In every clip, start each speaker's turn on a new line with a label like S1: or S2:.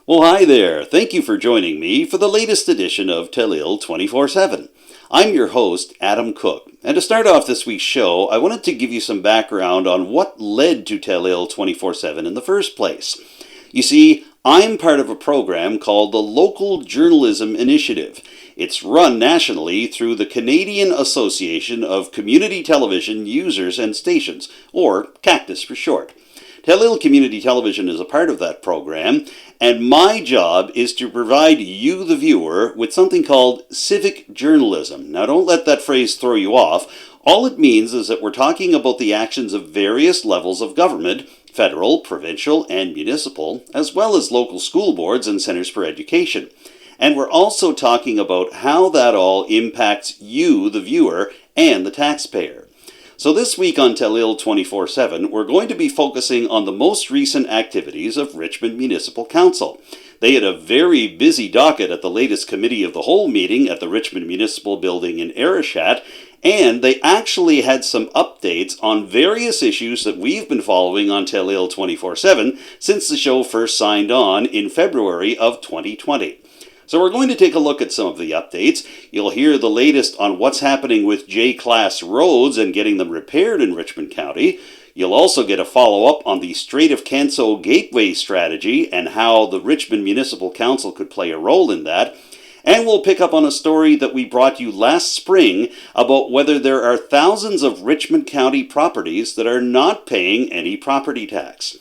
S1: Well, hi there. Thank you for joining me for the latest edition of Telile 24/7. I'm your host, Adam Cook, and to start off this week's show, I wanted to give you some background on what led to Telile 24/7 in the first place. You see, I'm part of a program called the Local Journalism Initiative. It's run nationally through the Canadian Association of Community Television Users and Stations, or CACTUS for short. Telile Community Television is a part of that program, and my job is to provide you, the viewer, with something called civic journalism. Now, don't let that phrase throw you off. All it means is that we're talking about the actions of various levels of government, federal, provincial, and municipal, as well as local school boards and centers for education. And we're also talking about how that all impacts you, the viewer, and the taxpayer. So this week on Telile 24/7, we're going to be focusing on the most recent activities of Richmond Municipal Council. They had a very busy docket at the latest Committee of the Whole meeting at the Richmond Municipal Building in Arishat, and they actually had some updates on various issues that we've been following on Telile 24/7 since the show first signed on in February of 2020. So we're going to take a look at some of the updates. You'll hear the latest on what's happening with J-class roads and getting them repaired in Richmond County. You'll also get a follow-up on the Strait of Canso Gateway strategy and how the Richmond Municipal Council could play a role in that. And we'll pick up on a story that we brought you last spring about whether there are thousands of Richmond County properties that are not paying any property tax.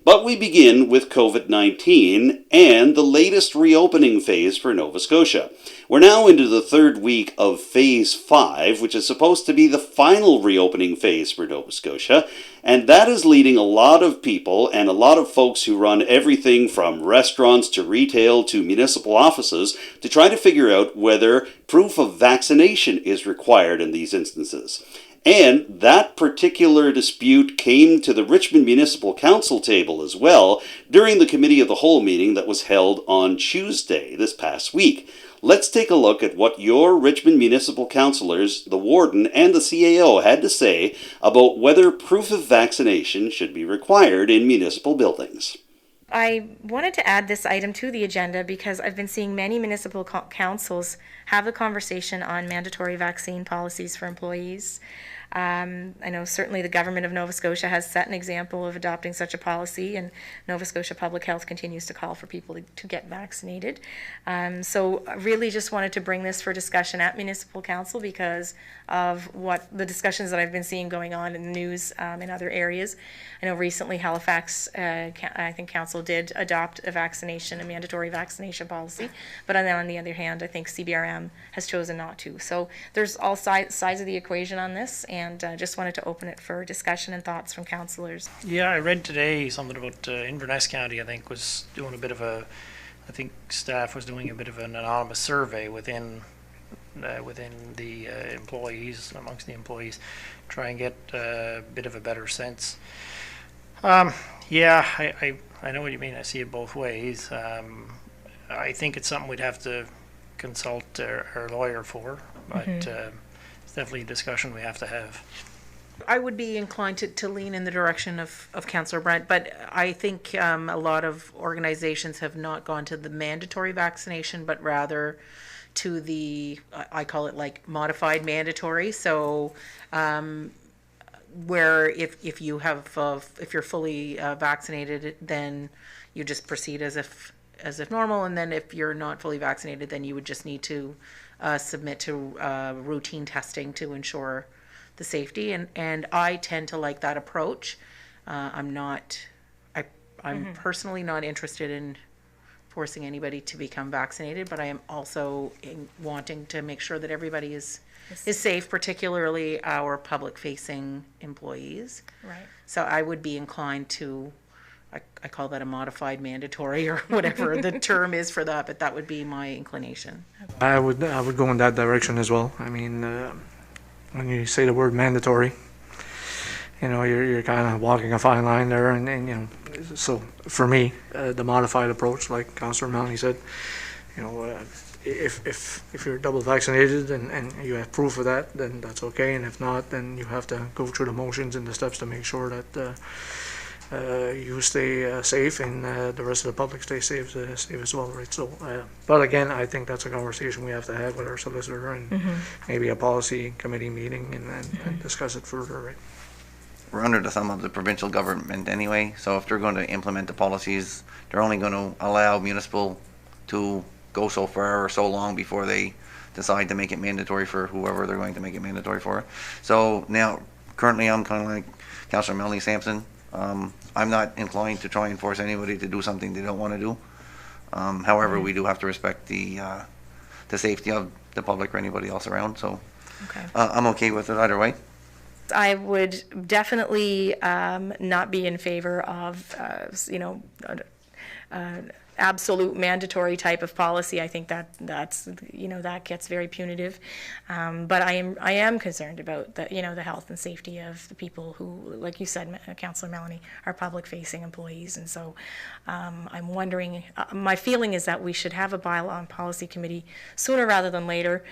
S1: But we begin with COVID-19 and the latest reopening phase for Nova Scotia. We're now into the third week of Phase 5, which is supposed to be the final reopening phase for Nova Scotia, and that is leading a lot of people and a lot of folks who run everything from restaurants to retail to municipal offices to try to figure out whether proof of vaccination is required in these instances. And that particular dispute came to the Richmond Municipal Council table as well during the Committee of the Whole meeting that was held on Tuesday this past week. Let's take a look at what your Richmond Municipal Councillors, the Warden, and the CAO had to say about whether proof of vaccination should be required in municipal buildings.
S2: I wanted to add this item to the agenda because I've been seeing many municipal councils have a conversation on mandatory vaccine policies for employees. I know certainly the government of Nova Scotia has set an example of adopting such a policy, and Nova Scotia Public Health continues to call for people to get vaccinated. So I really just wanted to bring this for discussion at Municipal Council because of what the discussions that I've been seeing going on in the news in other areas. I know recently Halifax, I think Council did adopt a mandatory vaccination policy, but on the other hand, I think CBRM has chosen not to. So there's all sides of the equation on this, and just wanted to open it for discussion and thoughts from councillors.
S3: Yeah, I read today something about Inverness County, I think, was doing a bit of I think staff was doing a bit of an anonymous survey within the employees, amongst the employees, try and get a bit of a better sense. Yeah, I know what you mean. I see it both ways. I think it's something we'd have to consult our lawyer for, but it's definitely a discussion we have to have.
S4: I would be inclined to lean in the direction of Councillor Brent, but I think a lot of organizations have not gone to the mandatory vaccination, but rather to the, I call it like modified mandatory. So where if you're fully vaccinated, then you just proceed as if normal, and then if you're not fully vaccinated, then you would just need to submit to routine testing to ensure the safety. And I tend to like that approach. I'm personally not interested in forcing anybody to become vaccinated, but I am also wanting to make sure that everybody is safe, particularly our public-facing employees.
S2: Right.
S4: So I would be inclined to, I call that a modified mandatory or whatever the term is for that, but that would be my inclination.
S5: I would go in that direction as well. I mean, when you say the word mandatory, you're kind of walking a fine line there, and so for me, the modified approach, like Councillor Mounty said, if you're double vaccinated and you have proof of that, then that's okay, and if not, then you have to go through the motions and the steps to make sure that you stay safe, and the rest of the public stay safe as well, right? So, but again, I think that's a conversation we have to have with our solicitor and maybe a policy committee meeting and discuss it further, right?
S6: We're under the thumb of the provincial government anyway, so if they're going to implement the policies, they're only going to allow municipal to go so far or so long before they decide to make it mandatory for whoever they're going to make it mandatory for. So now, currently, I'm kind of like Councillor Melanie Sampson. I'm not inclined to try and force anybody to do something they don't want to do. However, we do have to respect the safety of the public or anybody else around. So
S2: Okay.
S6: I'm okay with it either way.
S2: I would definitely not be in favor of, absolute mandatory type of policy. I think that's that gets very punitive. But I am concerned about the health and safety of the people who, like you said, Councillor Melanie, are public-facing employees. And so I'm wondering. My feeling is that we should have a bylaw and policy committee sooner rather than later.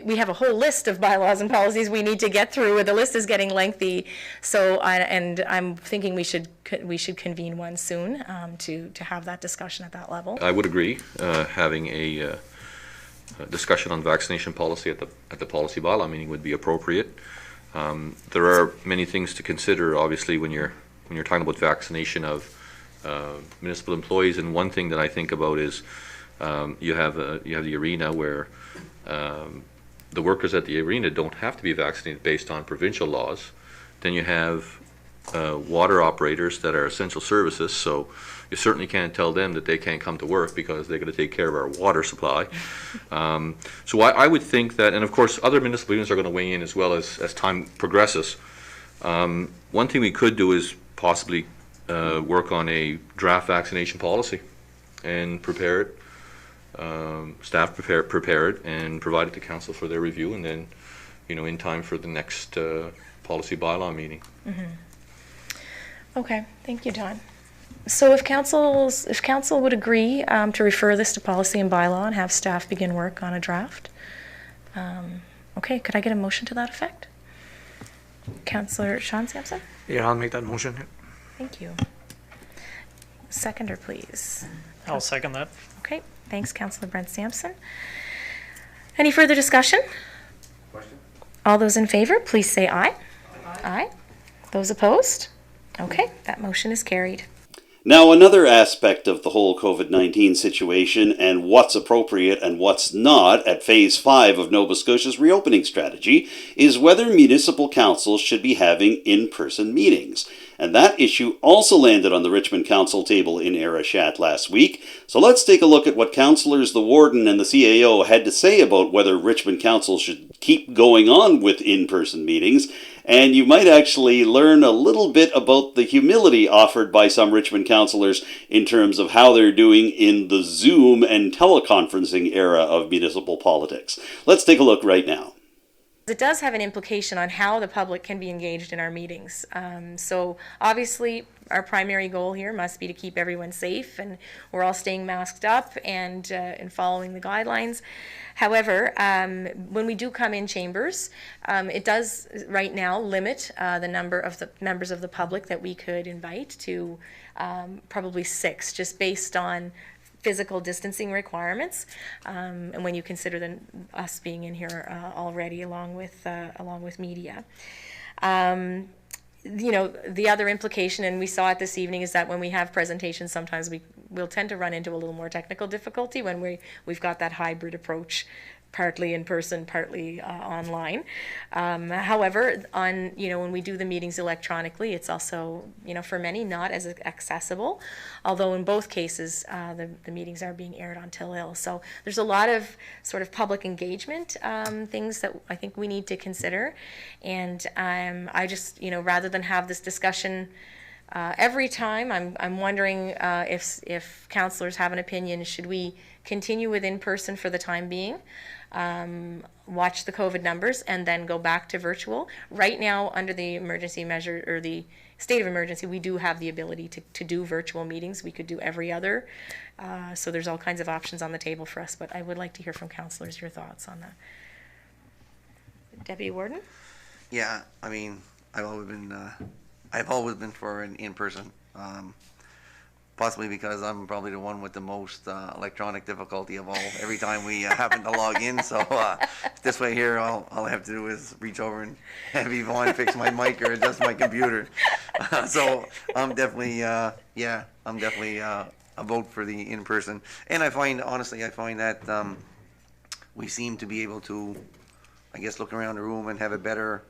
S2: We have a whole list of bylaws and policies we need to get through, and the list is getting lengthy. So, I'm thinking we should convene one soon to have that discussion at that level.
S7: I would agree. Having a discussion on vaccination policy at the policy bylaw meeting would be appropriate. There are many things to consider, obviously, when you're talking about vaccination of municipal employees. And one thing that I think about is you have the arena where the workers at the arena don't have to be vaccinated based on provincial laws. Then you have water operators that are essential services, so you certainly can't tell them that they can't come to work because they're going to take care of our water supply. So I would think that, and of course other municipal unions are going to weigh in as well as time progresses. One thing we could do is possibly work on a draft vaccination policy and prepare it. Staff prepare it and provide it to council for their review, and then, in time for the next policy bylaw meeting.
S2: Okay, thank you, Don. So if council would agree to refer this to policy and bylaw and have staff begin work on a draft, okay, could I get a motion to that effect? Councillor Sean Sampson?
S5: Yeah, I'll make that motion.
S2: Thank you. Seconder, please.
S3: I'll second that.
S2: Okay, thanks, Councillor Brent Sampson. Any further discussion?
S6: Question?
S2: All those in favor, please say aye. Aye. Those opposed? Okay, that motion is carried.
S1: Now, another aspect of the whole COVID-19 situation and what's appropriate and what's not at Phase 5 of Nova Scotia's reopening strategy is whether municipal councils should be having in-person meetings. And that issue also landed on the Richmond Council table in Arichat last week. So let's take a look at what councillors, the warden and the CAO had to say about whether Richmond Council should keep going on with in-person meetings. And you might actually learn a little bit about the humility offered by some Richmond councillors in terms of how they're doing in the Zoom and teleconferencing era of municipal politics. Let's take a look right now.
S2: It does have an implication on how the public can be engaged in our meetings. So obviously, our primary goal here must be to keep everyone safe, and we're all staying masked up and following the guidelines. However, when we do come in chambers, it does right now limit the number of the members of the public that we could invite to probably 6, just based on physical distancing requirements, and when you consider us being in here already along with media. The other implication, and we saw it this evening, is that when we have presentations, sometimes we'll tend to run into a little more technical difficulty when we've got that hybrid approach, partly in person, partly online. However, when we do the meetings electronically, it's also, for many not as accessible, although in both cases, the meetings are being aired on Telile. So there's a lot of sort of public engagement things that I think we need to consider. And I just, rather than have this discussion every time, I'm wondering if councillors have an opinion. Should we continue with in-person for the time being, watch the COVID numbers, and then go back to virtual? Right now, under the emergency measure or the state of emergency, we do have the ability to do virtual meetings. We could do every other. So there's all kinds of options on the table for us, but I would like to hear from councillors your thoughts on that. Deputy Warden?
S6: Yeah, I mean, I've always been I've always been for an in-person, possibly because I'm probably the one with the most electronic difficulty of all. Every time we happen to log in, so this way here, all I have to do is reach over and have Yvonne fix my mic or adjust my computer. So I'm definitely, a vote for the in-person. And honestly, I find that we seem to be able to, I guess, look around the room and have a better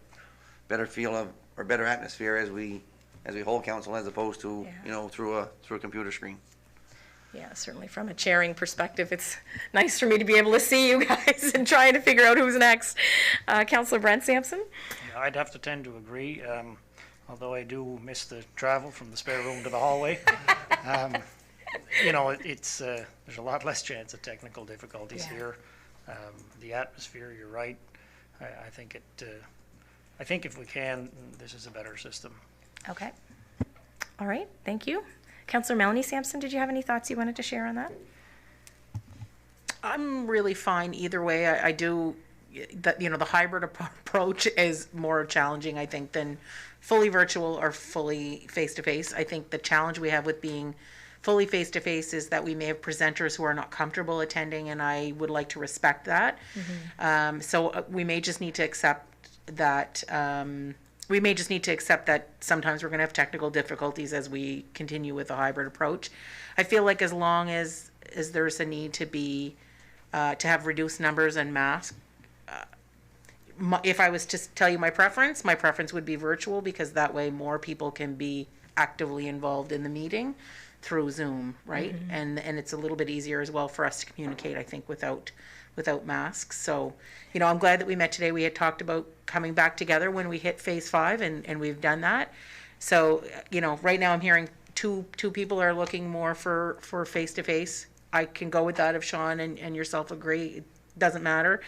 S6: feel of, or better atmosphere as we hold council, as opposed to, through a computer screen.
S2: Yeah, certainly from a chairing perspective, it's nice for me to be able to see you guys and trying to figure out who's next. Councillor Brent Sampson?
S3: Yeah, I'd have to tend to agree, although I do miss the travel from the spare room to the hallway. It's there's a lot less chance of technical difficulties here. The atmosphere, you're right. I think if we can, this is a better system.
S2: Okay. All right, thank you. Councillor Melanie Sampson, did you have any thoughts you wanted to share on that?
S4: I'm really fine either way. I do, the hybrid approach is more challenging, I think, than fully virtual or fully face-to-face. I think the challenge we have with being fully face-to-face is that we may have presenters who are not comfortable attending, and I would like to respect that. So we may just need to accept that sometimes we're going to have technical difficulties as we continue with a hybrid approach. I feel like as long as there's a need to be to have reduced numbers and masks, if I was to tell you my preference would be virtual, because that way more people can be actively involved in the meeting through Zoom, right? And it's a little bit easier as well for us to communicate, I think, without masks. So, I'm glad that we met today. We had talked about coming back together when we hit phase 5, and we've done that. So, right now I'm hearing two people are looking more for face-to-face. I can go with that if Sean and yourself agree. It doesn't matter.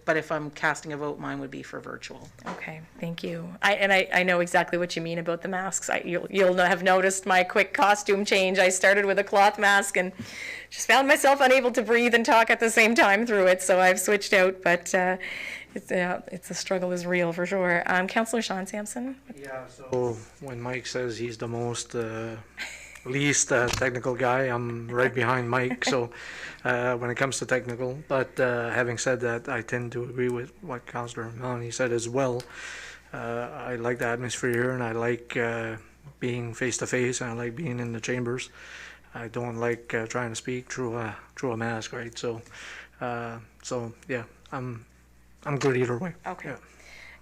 S4: But if I'm casting a vote, mine would be for virtual.
S2: Okay, thank you. I know exactly what you mean about the masks. You'll have noticed my quick costume change. I started with a cloth mask and just found myself unable to breathe and talk at the same time through it, so I've switched out, but it's the struggle is real for sure. Councillor Sean Sampson?
S5: Yeah, so when Mike says he's the most least technical guy, I'm right behind Mike, so when it comes to technical, but having said that, I tend to agree with what Councillor Melanie said as well. I like the atmosphere here, and I like being face-to-face, and I like being in the chambers. I don't like trying to speak through a mask, right? So yeah, I'm good either way.
S2: Okay,
S5: yeah.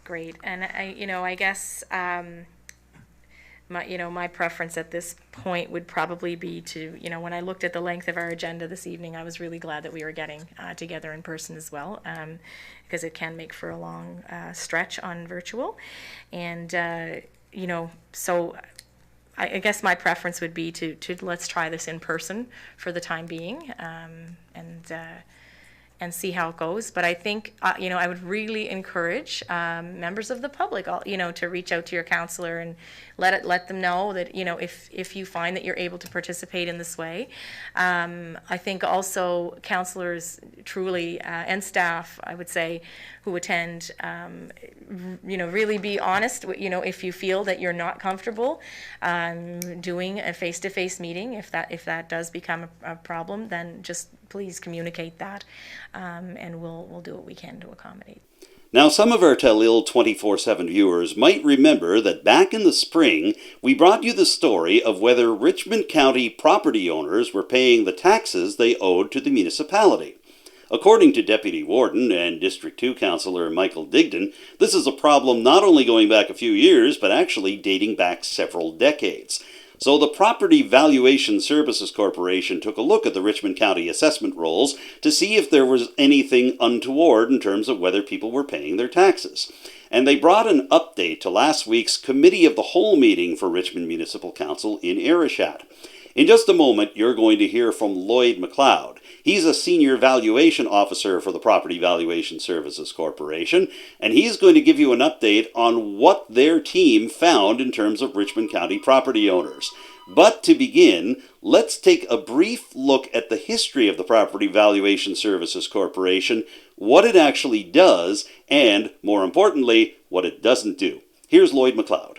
S2: Great. And I guess my preference at this point would probably be to, when I looked at the length of our agenda this evening, I was really glad that we were getting together in person as well, because it can make for a long stretch on virtual. And, so I guess my preference would be to let's try this in person for the time being, and see how it goes. But I think, I would really encourage members of the public, to reach out to your councillor and let them know that, if you find that you're able to participate in this way. I think also councillors truly, and staff, I would say, who attend, really be honest, if you feel that you're not comfortable doing a face-to-face meeting, if that does become a problem, then just please communicate that, and we'll do what we can to accommodate.
S1: Now, some of our Telile 24/7 viewers might remember that back in the spring, we brought you the story of whether Richmond County property owners were paying the taxes they owed to the municipality. According to Deputy Warden and District 2 Councillor Michael Digdon, this is a problem not only going back a few years, but actually dating back several decades. So the Property Valuation Services Corporation took a look at the Richmond County assessment rolls to see if there was anything untoward in terms of whether people were paying their taxes. And they brought an update to last week's Committee of the Whole meeting for Richmond Municipal Council in Arishat. In just a moment, you're going to hear from Lloyd McLeod. He's a Senior Valuation Officer for the Property Valuation Services Corporation, and he's going to give you an update on what their team found in terms of Richmond County property owners. But to begin, let's take a brief look at the history of the Property Valuation Services Corporation, what it actually does, and, more importantly, what it doesn't do. Here's Lloyd McLeod.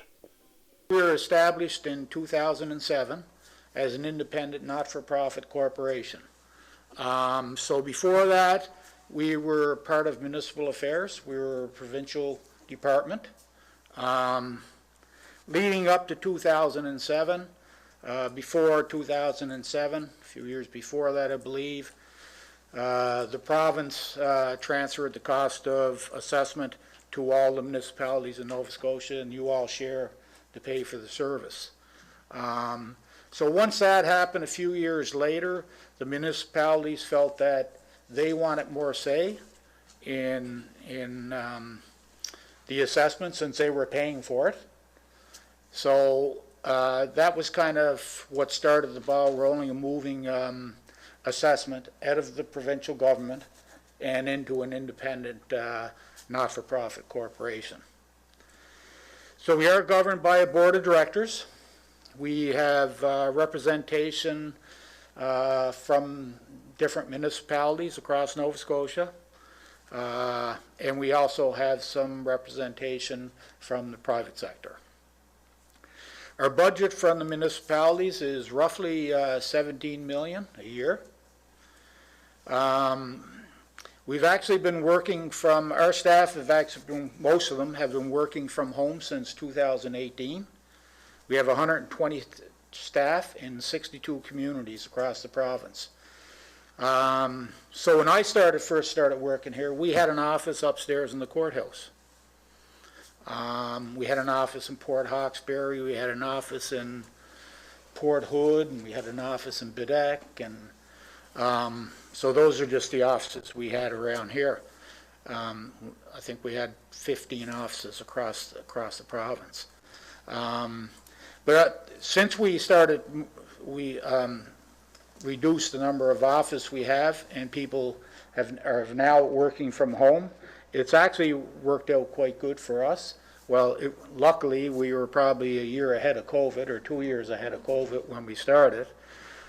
S8: We were established in 2007 as an independent not-for-profit corporation. So before that, we were part of municipal affairs. We were a provincial department. Leading up to 2007, before 2007, a few years before that, I believe, the province transferred the cost of assessment to all the municipalities in Nova Scotia, and you all share to pay for the service. So once that happened a few years later, the municipalities felt that they wanted more say in the assessment since they were paying for it. So that was kind of what started the ball rolling and moving assessment out of the provincial government and into an independent not-for-profit corporation. So we are governed by a board of directors. We have representation from different municipalities across Nova Scotia, and we also have some representation from the private sector. Our budget from the municipalities is roughly 17 million a year. We've actually been working from, our staff have actually been, most of them have been working from home since 2018. We have 120 staff in 62 communities across the province. So when I first started working here, we had an office upstairs in the courthouse. We had an office in Port Hawkesbury, we had an office in Port Hood, and we had an office in Bedeck, and so those are just the offices we had around here. I think we had 15 offices across the province. But since we started, we reduced the number of offices we have, and people are now working from home. It's actually worked out quite good for us. Well, luckily, we were probably a year ahead of COVID, or 2 years ahead of COVID when we started.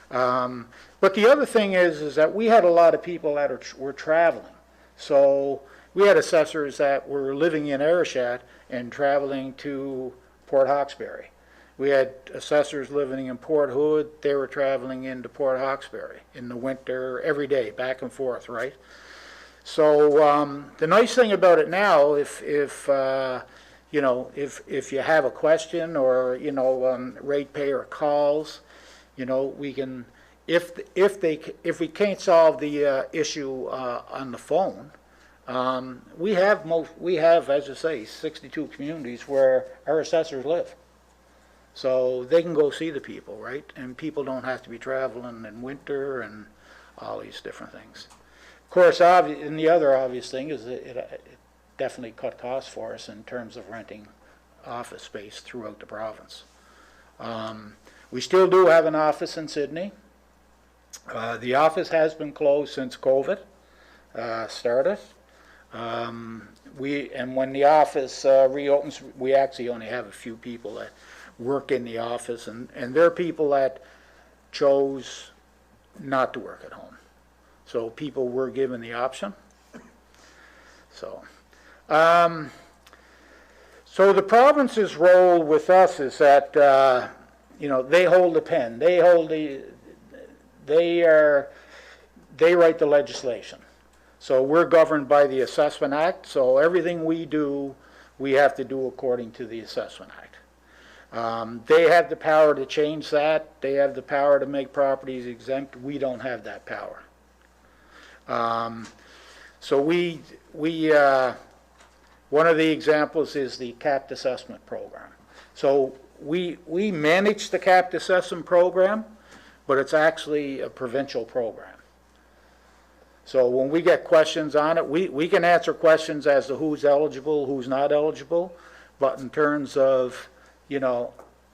S8: But the other thing is that we had a lot of people that were traveling. So we had assessors that were living in Ayrshire and traveling to Port Hawkesbury. We had assessors living in Port Hood. They were traveling into Port Hawkesbury in the winter every day, back and forth, right? So the nice thing about it now, if you have a question or ratepayer calls, we can, if we can't solve the issue on the phone, we have, as I say, 62 communities where our assessors live. So they can go see the people, right? And people don't have to be traveling in winter and all these different things. Of course, and the other obvious thing is that it definitely cut costs for us in terms of renting office space throughout the province. We still do have an office in Sydney. The office has been closed since COVID started. And when the office reopens, we actually only have a few people that work in the office, and there are people that chose not to work at home. So people were given the option. So the province's role with us is that they hold the pen. They write the legislation. So we're governed by the Assessment Act. So everything we do, we have to do according to the Assessment Act. They have the power to change that. They have the power to make properties exempt. We don't have that power. So one of the examples is the capped assessment program. So we manage the capped assessment program, but it's actually a provincial program. So when we get questions on it, we can answer questions as to who's eligible, who's not eligible, but in terms of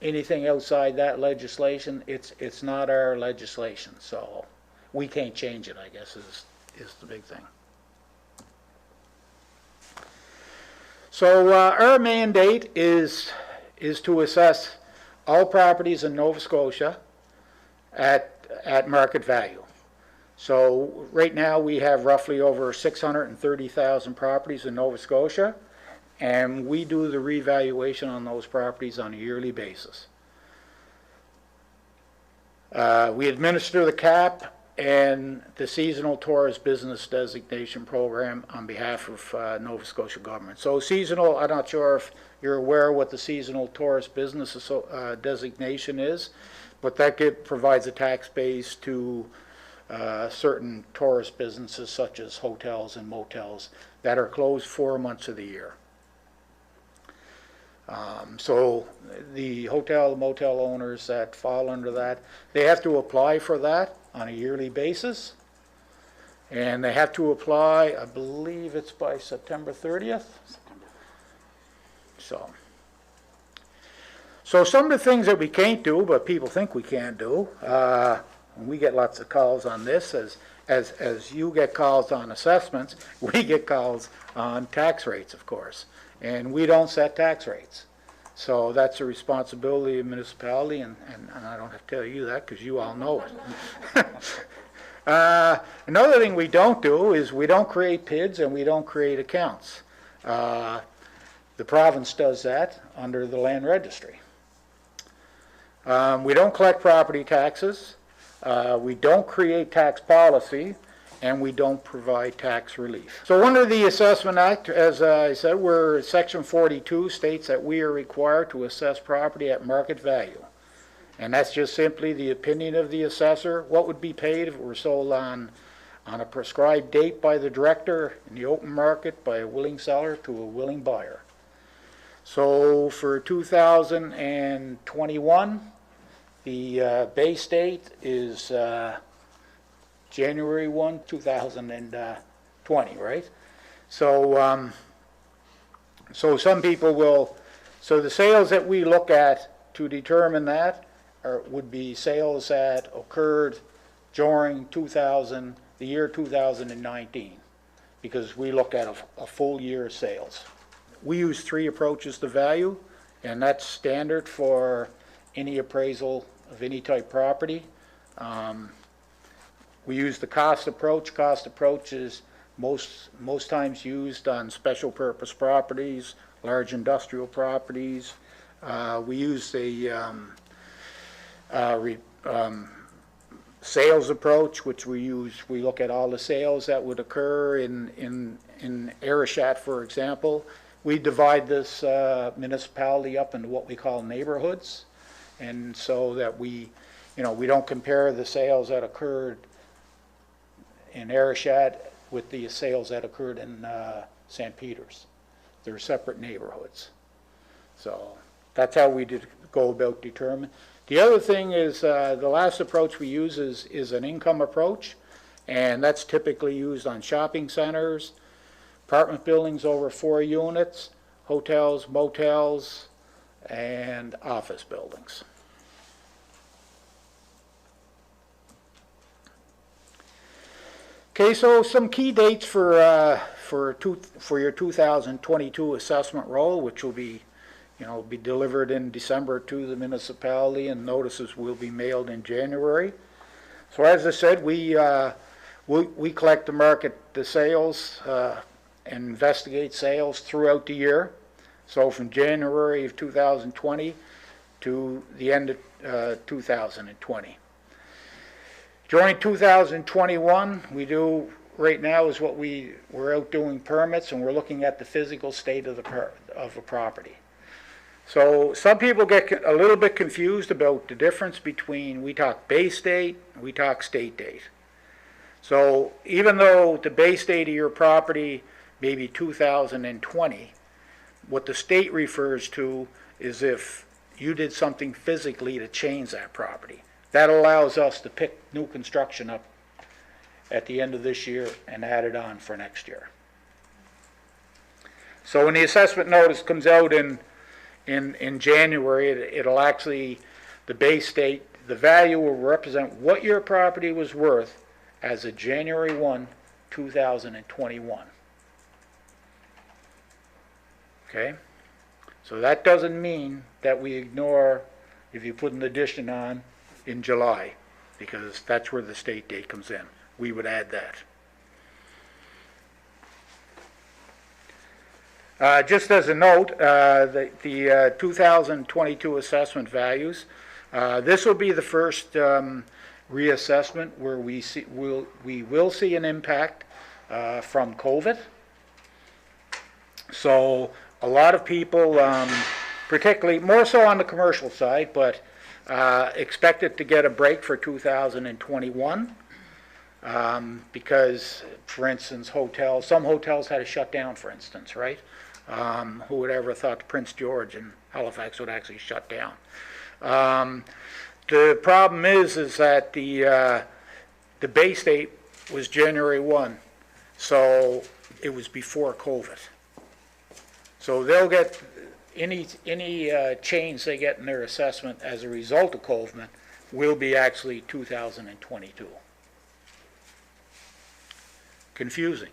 S8: anything outside that legislation, it's not our legislation, so we can't change it, I guess, is the big thing. So our mandate is to assess all properties in Nova Scotia at market value. So right now we have roughly over 630,000 properties in Nova Scotia, and we do the revaluation on those properties on a yearly basis. We administer the CAP and the Seasonal Tourist Business Designation Program on behalf of Nova Scotia government. So seasonal, I'm not sure if you're aware what the Seasonal Tourist Business Designation is, but that provides a tax base to certain tourist businesses such as hotels and motels that are closed 4 months of the year. So the hotel, motel owners that fall under that, they have to apply for that on a yearly basis. And they have to apply, I believe it's by September 30th. So some of the things that we can't do, but people think we can't do, we get lots of calls on this, as you get calls on assessments, we get calls on tax rates, of course. And we don't set tax rates. So that's a responsibility of the municipality, and I don't have to tell you that because you all know it. Another thing we don't do is we don't create PIDs and we don't create accounts. The province does that under the land registry. We don't collect property taxes. We don't create tax policy, and we don't provide tax relief. So under the Assessment Act, as I said, Section 42 states that we are required to assess property at market value. And that's just simply the opinion of the assessor, what would be paid if it were sold on a prescribed date by the director in the open market by a willing seller to a willing buyer. So for 2021, the base date is January 1, 2020, right? So, so some people will, so the sales that we look at to determine that would be sales that occurred during the year 2019, because we look at a full year of sales. We use 3 approaches to value, and that's standard for any appraisal of any type property. We use the cost approach. Cost approach is most times used on special purpose properties, large industrial properties. We use the sales approach, which we look at all the sales that would occur in Arichat, for example. We divide this municipality up into what we call neighborhoods, and so that we don't compare the sales that occurred in Arichat with the sales that occurred in St. Peter's. They're separate neighborhoods. So that's how we go about determining. The other thing is the last approach we use is an income approach, and that's typically used on shopping centers, apartment buildings over 4 units, hotels, motels, and office buildings. Okay, so some key dates for your 2022 assessment roll, which will be delivered in December to the municipality, and notices will be mailed in January. So as I said, we collect the sales and investigate sales throughout the year. So from January of 2020 to the end of 2020. During 2021, we do right now is we're out doing permits, and we're looking at the physical state of a property. So some people get a little bit confused about the difference between, we talk base date, we talk state date. So even though the base date of your property may be 2020, what the state refers to is if you did something physically to change that property. That allows us to pick new construction up at the end of this year and add it on for next year. So when the assessment notice comes out in January, it'll actually, the base date, the value will represent what your property was worth as of January 1, 2021. Okay? So that doesn't mean that we ignore if you put an addition on in July, because that's where the state date comes in. We would add that. Just as a note, the 2022 assessment values, this will be the first reassessment where we will see an impact from COVID. So a lot of people, particularly more so on the commercial side, but expected to get a break for 2021 because, for instance, some hotels had to shut down, for instance, right? Who would ever thought the Prince George in Halifax would actually shut down? The problem is that the base date was January 1, so it was before COVID. So they'll get any change they get in their assessment as a result of COVID will be actually 2022. Confusing.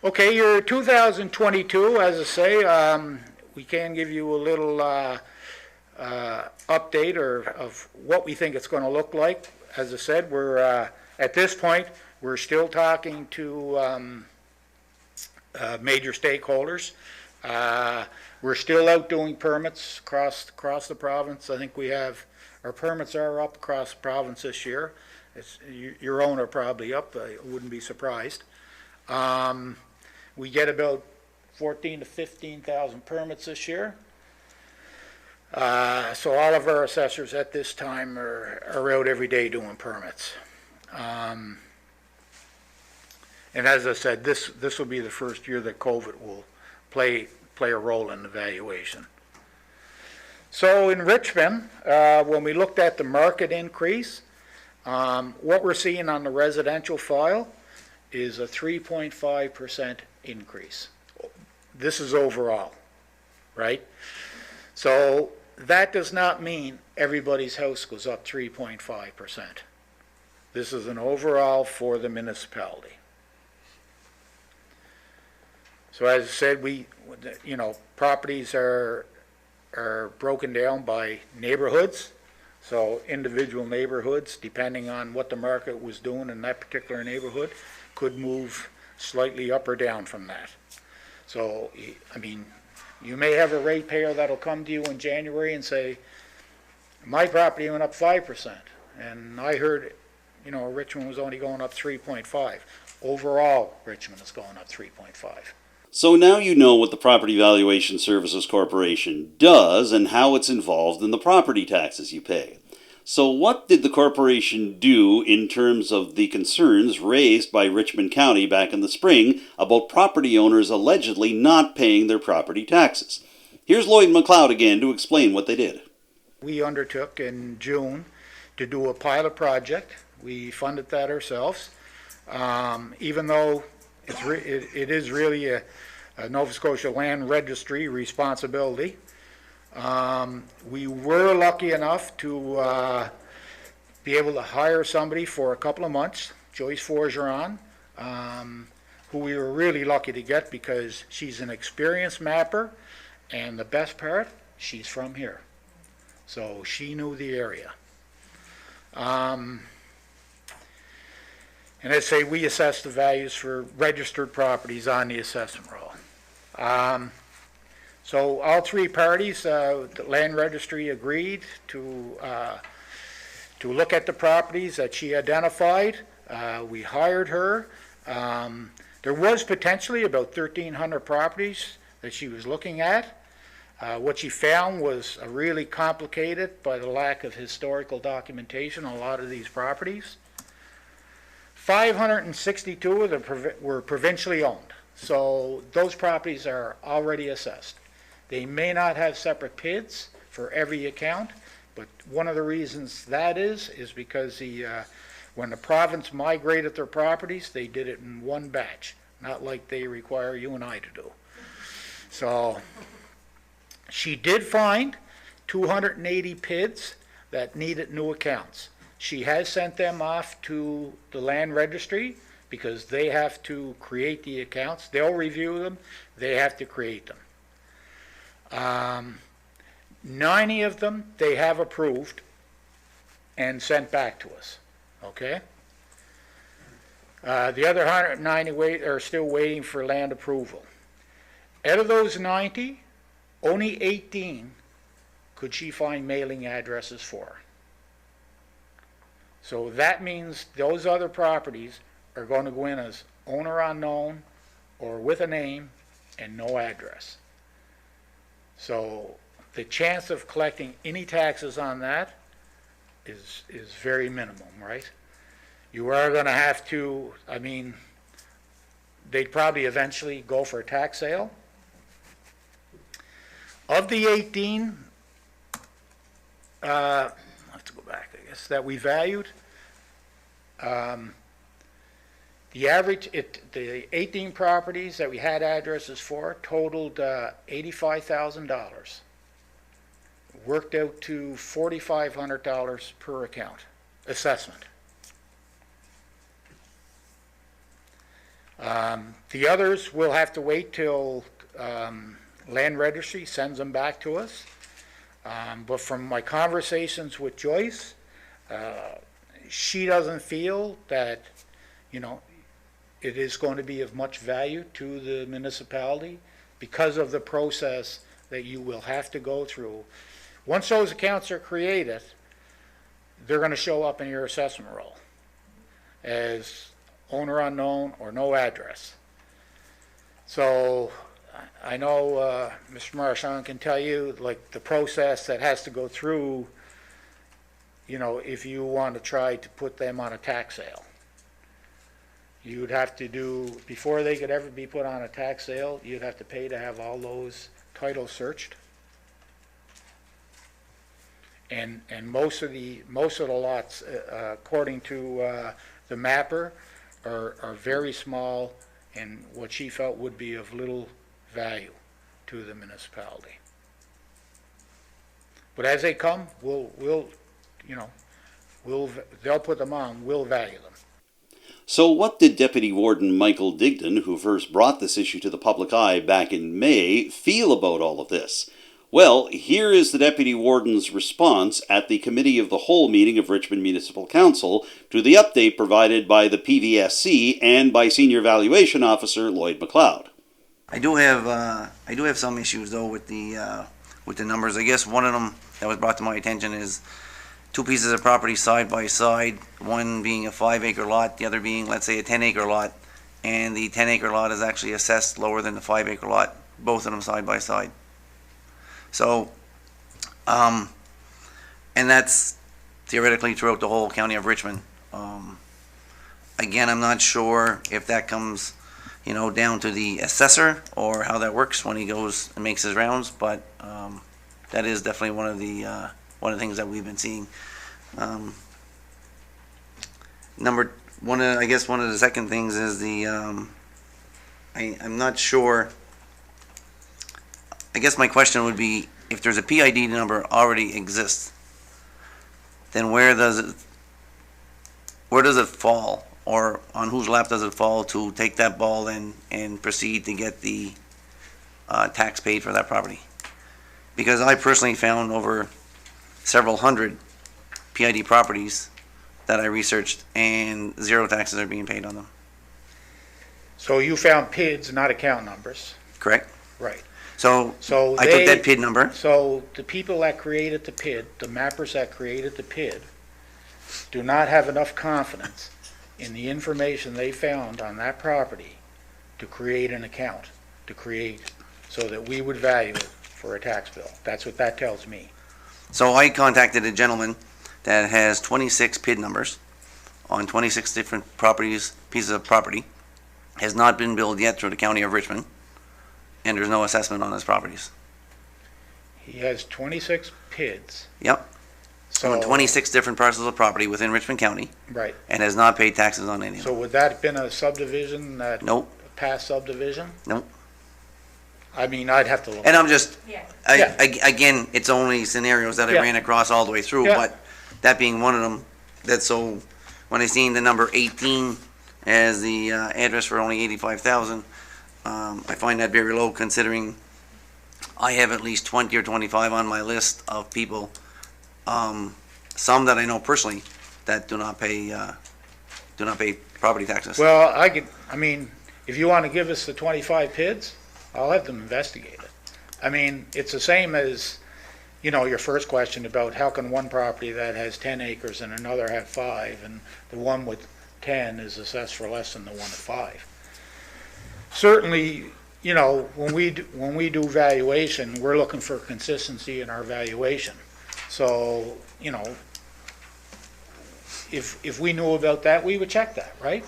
S8: Okay, your 2022, as I say, we can give you a little update of what we think it's going to look like. As I said, we're at this point, we're still talking to major stakeholders. We're still out doing permits across the province. I think we have, our permits are up across the province this year. Your own are probably up, I wouldn't be surprised. We get about 14 to 15,000 permits this year. So all of our assessors at this time are out every day doing permits. And as I said, this will be the first year that COVID will play a role in the valuation. So in Richmond, when we looked at the market increase, what we're seeing on the residential file is a 3.5% increase. This is overall, right? So that does not mean everybody's house goes up 3.5%. This is an overall for the municipality. So as I said, properties are broken down by neighborhoods. So individual neighborhoods, depending on what the market was doing in that particular neighborhood, could move slightly up or down from that. So, I mean, you may have a ratepayer that'll come to you in January and say, my property went up 5%, and I heard, Richmond was only going up 3.5. Overall, Richmond is going up 3.5.
S1: So now you know what the Property Valuation Services Corporation does and how it's involved in the property taxes you pay. So what did the corporation do in terms of the concerns raised by Richmond County back in the spring about property owners allegedly not paying their property taxes? Here's Lloyd McLeod again to explain what they did.
S8: We undertook in June to do a pilot project. We funded that ourselves, even though it is really a Nova Scotia Land Registry responsibility. We were lucky enough to be able to hire somebody for a couple of months, Joyce Forgeron, who we were really lucky to get because she's an experienced mapper, and the best part, she's from here. So she knew the area. And I'd say we assess the values for registered properties on the assessment roll. So all three parties, the land registry agreed to look at the properties that she identified. We hired her. There was potentially about 1,300 properties that she was looking at. What she found was really complicated by the lack of historical documentation on a lot of these properties. 562 of them were provincially owned, so those properties are already assessed. They may not have separate PIDs for every account, but one of the reasons that is because when the province migrated their properties, they did it in one batch, not like they require you and I to do. So she did find 280 PIDs that needed new accounts. She has sent them off to the land registry because they have to create the accounts. They'll review them. They have to create them. 90 of them they have approved and sent back to us. Okay? The other 190 are still waiting for land approval. Out of those 90, only 18 could she find mailing addresses for. So that means those other properties are going to go in as owner unknown or with a name and no address. So the chance of collecting any taxes on that is very minimum, right? You are going to have to, I mean, they'd probably eventually go for a tax sale. Of the 18, I have to go back, I guess, that we valued, the average, the 18 properties that we had addresses for totaled $85,000. Worked out to $4,500 per account assessment. The others will have to wait till Land Registry sends them back to us. But from my conversations with Joyce, she doesn't feel that, you know, it is going to be of much value to the municipality because of the process that you will have to go through. Once those accounts are created, they're going to show up in your assessment roll as owner unknown or no address. So I know Mr. Marchand can tell you, like, the process that has to go through, you know, if you want to try to put them on a tax sale. You would have to do, before they could ever be put on a tax sale, you'd have to pay to have all those titles searched. And most of the lots, according to the mapper, are very small and what she felt would be of little value to the municipality. But as they come, they'll put them on, we'll value them.
S1: So what did Deputy Warden Michael Digdon, who first brought this issue to the public eye back in May, feel about all of this? Well, here is the Deputy Warden's response at the Committee of the Whole meeting of Richmond Municipal Council to the update provided by the PVSC and by Senior Valuation Officer Lloyd McLeod.
S6: I do have some issues though with the numbers. I guess one of them that was brought to my attention is two pieces of property side by side, one being a 5-acre lot, the other being, let's say, a 10-acre lot, and the 10-acre lot is actually assessed lower than the 5-acre lot, both of them side by side. So, and that's theoretically throughout the whole county of Richmond. Again, I'm not sure if that comes, you know, down to the assessor or how that works when he goes and makes his rounds, but that is definitely one of the things that we've been seeing. I guess one of the second things is I'm not sure. I guess my question would be, if there's a PID number already exists, then where does it fall, or on whose lap does it fall to take that ball and proceed to get the tax paid for that property? Because I personally found over several hundred PID properties that I researched, and zero taxes are being paid on them.
S8: So you found PIDs, not account numbers.
S6: Correct?
S8: Right.
S6: So I took that PID number.
S8: So the people that created the PID, the mappers that created the PID, do not have enough confidence in the information they found on that property to create an account, so that we would value it for a tax bill. That's what that tells me.
S6: So I contacted a gentleman that has 26 PID numbers on 26 different pieces of property, has not been billed yet through the county of Richmond, and there's no assessment on his properties.
S8: He has 26 PIDs.
S6: Yep.
S8: So
S6: on 26 different parcels of property within Richmond County,
S8: right.
S6: and has not paid taxes on any of them.
S8: So would that have been a subdivision,
S6: Nope.
S8: a past subdivision?
S6: Nope.
S8: I mean, I'd have to look.
S6: And I'm just,
S2: Yeah.
S6: again, it's only scenarios that I
S8: Yeah.
S6: ran across all the way through,
S8: Yeah.
S6: but that being one of them, so when I seen the number 18 as the address for only 85,000, I find that very low, considering I have at least 20 or 25 on my list of people, some that I know personally, that do not pay property taxes.
S8: Well, I mean, if you want to give us the 25 PIDs, I'll have them investigate it. I mean, it's the same as, your first question about how can one property that has 10 acres and another have 5, and the one with 10 is assessed for less than the one at 5. Certainly, when we do valuation, we're looking for consistency in our valuation. So, if we knew about that, we would check that, right?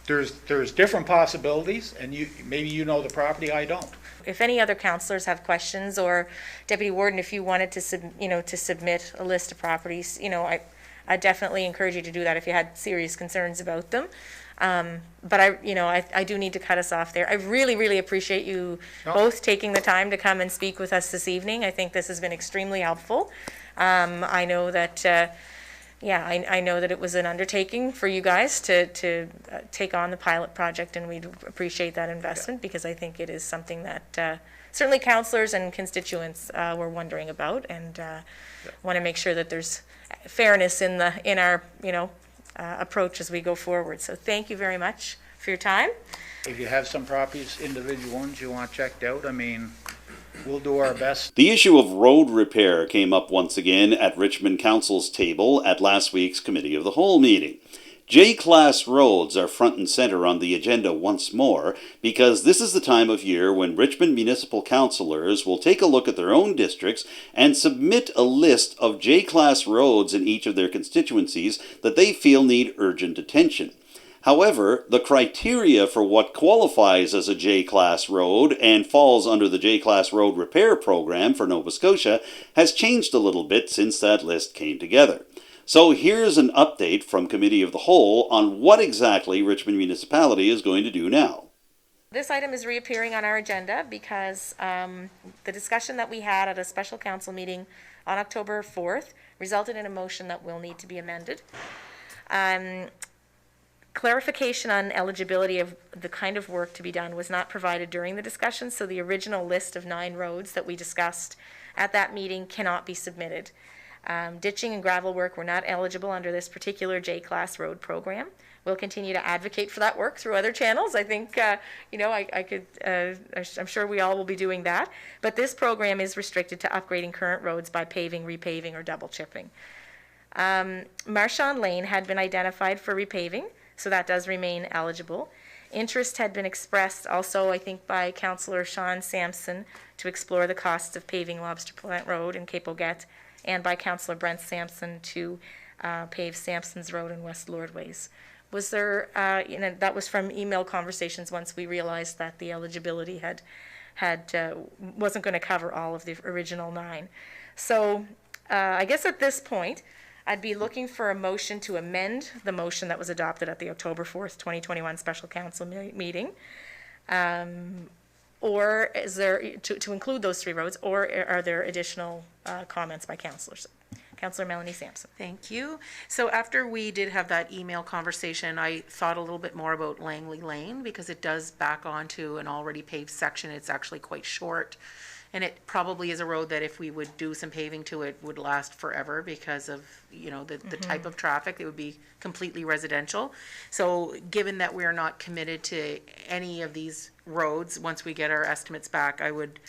S8: There's different possibilities, and maybe you know the property, I don't.
S2: If any other councillors have questions, or Deputy Warden, if you wanted to submit a list of properties, I definitely encourage you to do that if you had serious concerns about them. But I do need to cut us off there. I really, really appreciate you both taking the time to come and speak with us this evening. I think this has been extremely helpful. I know that, I know that it was an undertaking for you guys to take on the pilot project, and we appreciate that investment because I think it is something that certainly councillors and constituents were wondering about, and want to make sure that there's fairness in our approach as we go forward. So thank you very much for your time.
S8: If you have some properties, individual ones you want checked out, we'll do our best.
S1: The issue of road repair came up once again at Richmond Council's table at last week's Committee of the Whole meeting. J-class roads are front and center on the agenda once more because this is the time of year when Richmond Municipal Councillors will take a look at their own districts and submit a list of J-class roads in each of their constituencies that they feel need urgent attention. However, the criteria for what qualifies as a J-class road and falls under the J-class road repair program for Nova Scotia has changed a little bit since that list came together. So here's an update from Committee of the Whole on what exactly Richmond Municipality is going to do now.
S2: This item is reappearing on our agenda because the discussion that we had at a special council meeting on October 4th resulted in a motion that will need to be amended. Clarification on eligibility of the kind of work to be done was not provided during the discussion, so the original list of 9 roads that we discussed at that meeting cannot be submitted. Ditching and gravel work were not eligible under this particular J-class road program. We'll continue to advocate for that work through other channels. I think, I'm sure we all will be doing that. But this program is restricted to upgrading current roads by paving, repaving, or double chipping. Marchand Lane had been identified for repaving, so that does remain eligible. Interest had been expressed also, I think, by Councillor Sean Sampson to explore the costs of paving Lobster Plant Road in Cape Auguste, and by Councillor Brent Sampson to pave Sampson's Road in West Lordways. Was there, that was from email conversations once we realized that the eligibility wasn't going to cover all of the original 9. So I guess at this point, I'd be looking for a motion to amend the motion that was adopted at the October 4th, 2021 Special Council meeting. Or is there, to include those 3 roads, or are there additional comments by councillors? Councillor Melanie Sampson.
S4: Thank you. So after we did have that email conversation, I thought a little bit more about Langley Lane because it does back onto an already paved section. It's actually quite short. And it probably is a road that if we would do some paving to it would last forever because of, the type of traffic. It would be completely residential. So given that we're not committed to any of these roads, once we get our estimates back, I would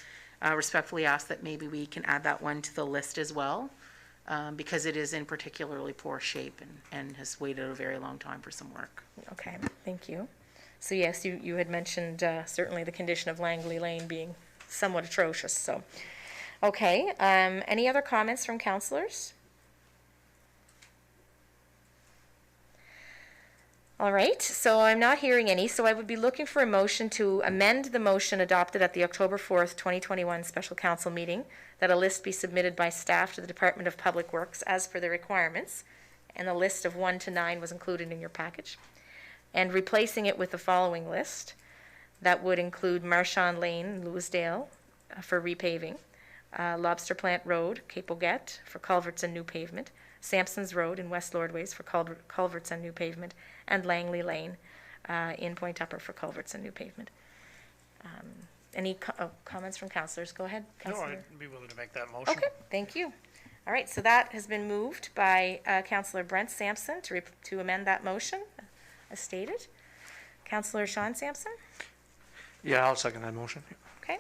S4: respectfully ask that maybe we can add that one to the list as well because it is in particularly poor shape and has waited a very long time for some work.
S2: Okay, thank you. So yes, you had mentioned certainly the condition of Langley Lane being somewhat atrocious. So, okay. Any other comments from councillors? All right. So I'm not hearing any. So I would be looking for a motion to amend the motion adopted at the October 4th, 2021 Special Council meeting that a list be submitted by staff to the Department of Public Works as per the requirements, and the list of 1 to 9 was included in your package, and replacing it with the following list. That would include Marchand Lane, Louisdale, for repaving, Lobster Plant Road, Cape Auguste, for culverts and new pavement, Sampson's Road in West Lordways for culverts and new pavement, and Langley Lane in Point Upper for culverts and new pavement. Any comments from councillors? Go ahead,
S3: No,
S2: councillor.
S3: I'd be willing to make that motion.
S2: Okay, thank you. All right, so that has been moved by Councillor Brent Sampson to amend that motion as stated. Councillor Sean Sampson?
S5: Yeah, I'll second that motion.
S2: Okay.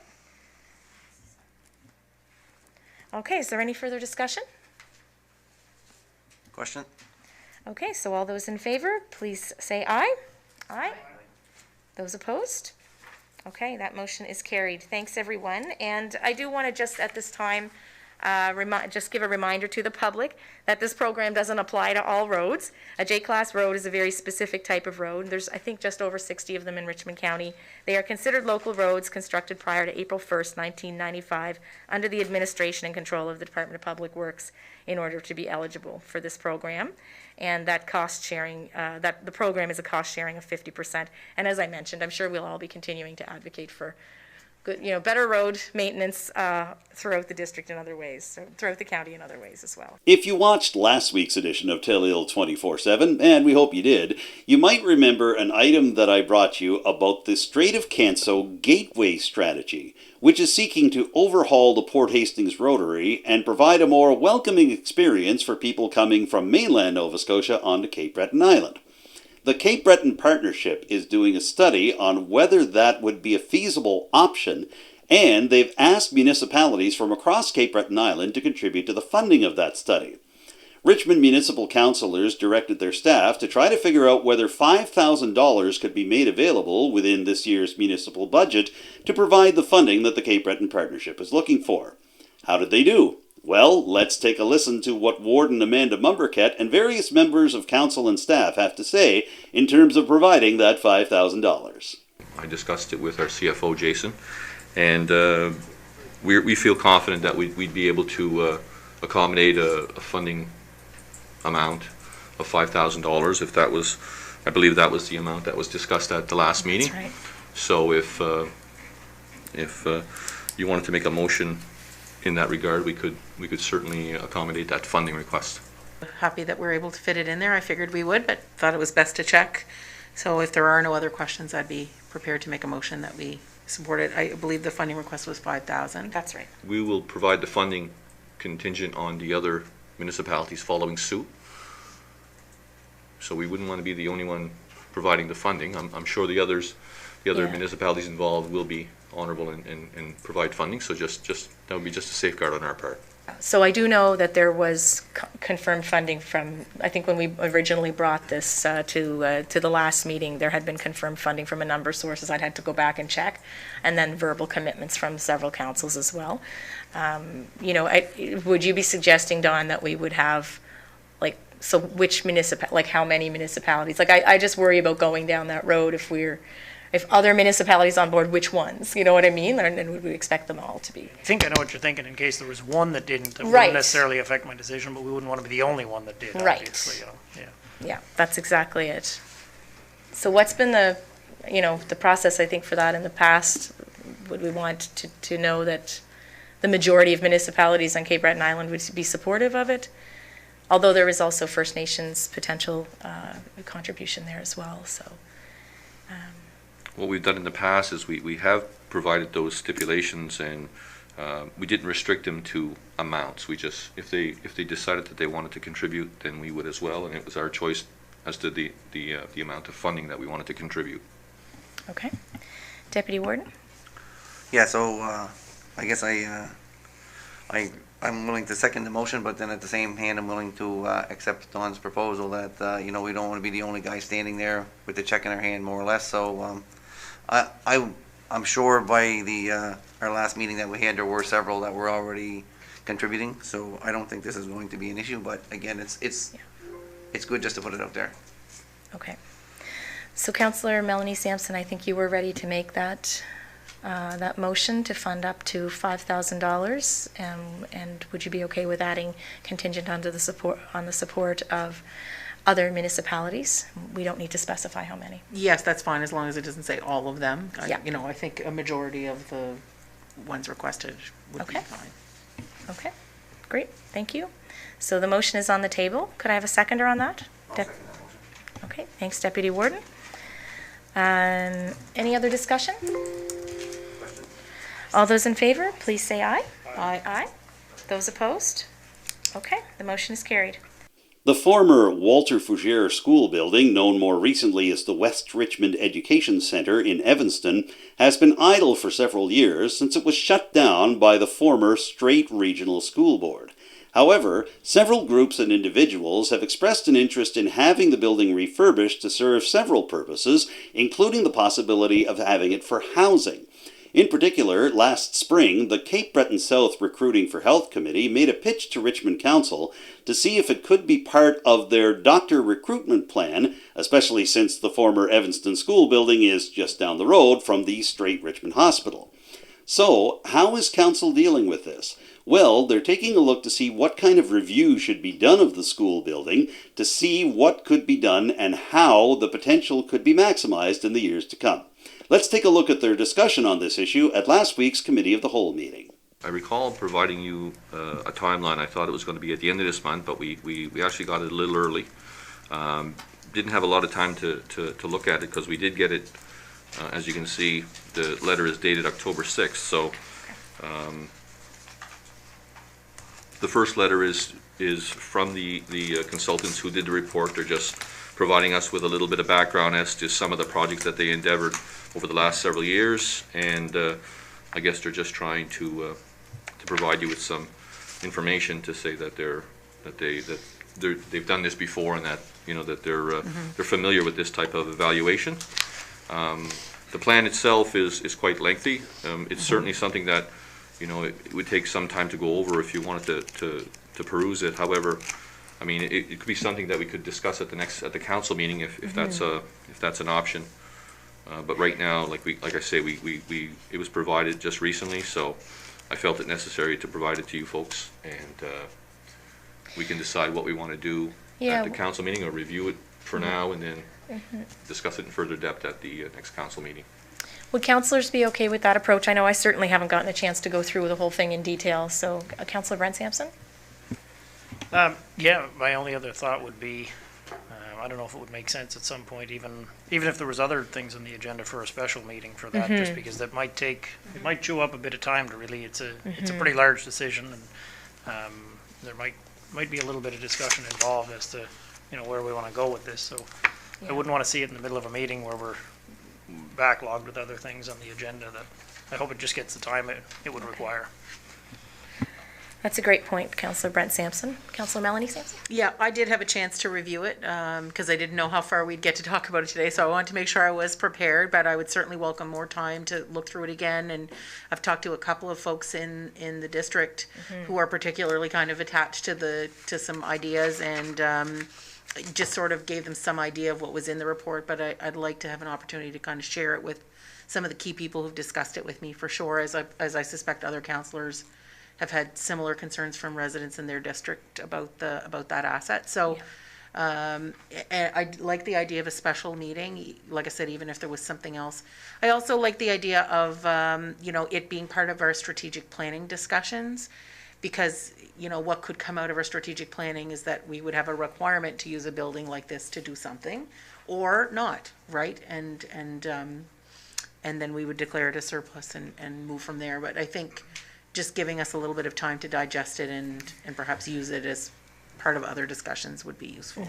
S2: Okay, is there any further discussion?
S6: Question?
S2: Okay, so all those in favor, please say aye. Aye. Those opposed? Okay, that motion is carried. Thanks, everyone. And I do want to just at this time just give a reminder to the public that this program doesn't apply to all roads. A J-class road is a very specific type of road. There's, I think, just over 60 of them in Richmond County. They are considered local roads constructed prior to April 1st, 1995, under the administration and control of the Department of Public Works in order to be eligible for this program. And that cost sharing, that the program is a cost sharing of 50%. And as I mentioned, I'm sure we'll all be continuing to advocate for good, better road maintenance throughout the district in other ways, so throughout the county in other ways as well.
S1: If you watched last week's edition of Telile 24/7, and we hope you did, you might remember an item that I brought you about the Strait of Canso Gateway Strategy, which is seeking to overhaul the Port Hastings Rotary and provide a more welcoming experience for people coming from mainland Nova Scotia onto Cape Breton Island. The Cape Breton Partnership is doing a study on whether that would be a feasible option, and they've asked municipalities from across Cape Breton Island to contribute to the funding of that study. Richmond Municipal Councillors directed their staff to try to figure out whether $5,000 could be made available within this year's municipal budget to provide the funding that the Cape Breton Partnership is looking for. How did they do? Well, let's take a listen to what Warden Amanda Mumberket and various members of council and staff have to say in terms of providing that $5,000.
S7: I discussed it with our CFO, Jason, and we feel confident that we'd be able to accommodate a funding amount of $5,000 if that was, I believe that was the amount that was discussed at the last meeting.
S2: That's right.
S7: So if you wanted to make a motion in that regard, we could certainly accommodate that funding request.
S4: Happy that we're able to fit it in there. I figured we would, but thought it was best to check. So if there are no other questions, I'd be prepared to make a motion that we support it. I believe the funding request was $5,000.
S2: That's right.
S7: We will provide the funding contingent on the other municipalities following suit. So we wouldn't want to be the only one providing the funding. I'm sure the other
S2: Yeah.
S7: municipalities involved will be honorable and provide funding. So just that would be just a safeguard on our part.
S2: So I do know that there was confirmed funding from, I think when we originally brought this to the last meeting, there had been confirmed funding from a number of sources. I'd had to go back and check, and then verbal commitments from several councils as well. Would you be suggesting, Dawn, that we would have, so which how many municipalities? I just worry about going down that road if other municipalities on board, which ones? You know what I mean? And would we expect them all to be?
S3: I think I know what you're thinking, in case there was one that didn't, that
S2: Right.
S3: wouldn't necessarily affect my decision, but we wouldn't want to be the only one that did,
S2: Right.
S3: obviously, yeah.
S2: Yeah, that's exactly it. So what's been the process, I think, for that in the past? Would we want to know that the majority of municipalities on Cape Breton Island would be supportive of it? Although there is also First Nations potential contribution there as well, so.
S7: What we've done in the past is we have provided those stipulations, and we didn't restrict them to amounts. We just, if they decided that they wanted to contribute, then we would as well, and it was our choice as to the amount of funding that we wanted to contribute.
S2: Okay. Deputy Warden?
S6: Yeah, so I guess I'm willing to second the motion, but then at the same hand, I'm willing to accept Don's proposal that, we don't want to be the only guy standing there with the check in our hand, more or less. So I'm sure by our last meeting that we had, there were several that were already contributing. So I don't think this is going to be an issue, but again, it's good just to put it out there.
S2: Okay. So Councillor Melanie Sampson, I think you were ready to make that motion to fund up to $5,000, and would you be okay with adding contingent on the support of other municipalities? We don't need to specify how many.
S4: Yes, that's fine, as long as it doesn't say all of them.
S2: Yeah.
S4: I think a majority of the ones requested would be
S2: Okay.
S4: fine.
S2: Okay, great, thank you. So the motion is on the table. Could I have a seconder on that? Okay, thanks, Deputy Warden. Any other discussion? All those in favor, please say aye.
S4: Aye.
S2: Aye. Those opposed? Okay, the motion is carried.
S1: The former Walter Fougere School building, known more recently as the West Richmond Education Centre in Evanston, has been idle for several years since it was shut down by the former Strait Regional School Board. However, several groups and individuals have expressed an interest in having the building refurbished to serve several purposes, including the possibility of having it for housing. In particular, last spring, the Cape Breton South Recruiting for Health Committee made a pitch to Richmond Council to see if it could be part of their doctor recruitment plan, especially since the former Evanston School building is just down the road from the Strait Richmond Hospital. So, how is Council dealing with this? Well, they're taking a look to see what kind of review should be done of the school building, to see what could be done and how the potential could be maximized in the years to come. Let's take a look at their discussion on this issue at last week's Committee of the Whole meeting.
S7: I recall providing you a timeline. I thought it was going to be at the end of this month, but we actually got it a little early. Didn't have a lot of time to look at it because we did get it, as you can see, the letter is dated October 6th. So the first letter is from the consultants who did the report. They're just providing us with a little bit of background as to some of the projects that they endeavored over the last several years, and I guess they're just trying to provide you with some information to say that they've done this before, and that that they're familiar with this type of evaluation. The plan itself is quite lengthy. It's certainly something that it would take some time to go over if you wanted to peruse it. However, I mean, it could be something that we could discuss at the council meeting if that's an option. But right now, like I say, it was provided just recently, so I felt it necessary to provide it to you folks, and we can decide what we want to do at the council meeting, or review it for now and then discuss it in further depth at the next council meeting.
S2: Would councillors be okay with that approach? I know I certainly haven't gotten a chance to go through the whole thing in detail, so Councillor Brent Sampson?
S3: Yeah, my only other thought would be, I don't know if it would make sense at some point, even if there was other things on the agenda for a special meeting for that, just because that might chew up a bit of time to really, it's a pretty large decision, and there might be a little bit of discussion involved as to, where we want to go with this, so I wouldn't want to see it in the middle of a meeting where we're backlogged with other things on the agenda. That I hope it just gets the time it would require.
S2: That's a great point, Councillor Brent Sampson. Councillor Melanie Sampson?
S4: Yeah, I did have a chance to review it because I didn't know how far we'd get to talk about it today, so I wanted to make sure I was prepared, but I would certainly welcome more time to look through it again. And I've talked to a couple of folks in the district who are particularly kind of attached to some ideas, and just sort of gave them some idea of what was in the report, but I'd like to have an opportunity to kind of share it with some of the key people who've discussed it with me, for sure, as I suspect other councillors have had similar concerns from residents in their district about that asset. So I like the idea of a special meeting, like I said, even if there was something else. I also like the idea of it being part of our strategic planning discussions, because what could come out of our strategic planning is that we would have a requirement to use a building like this to do something, or not, right? And then we would declare it a surplus and move from there. But I think just giving us a little bit of time to digest it and perhaps use it as part of other discussions would be useful.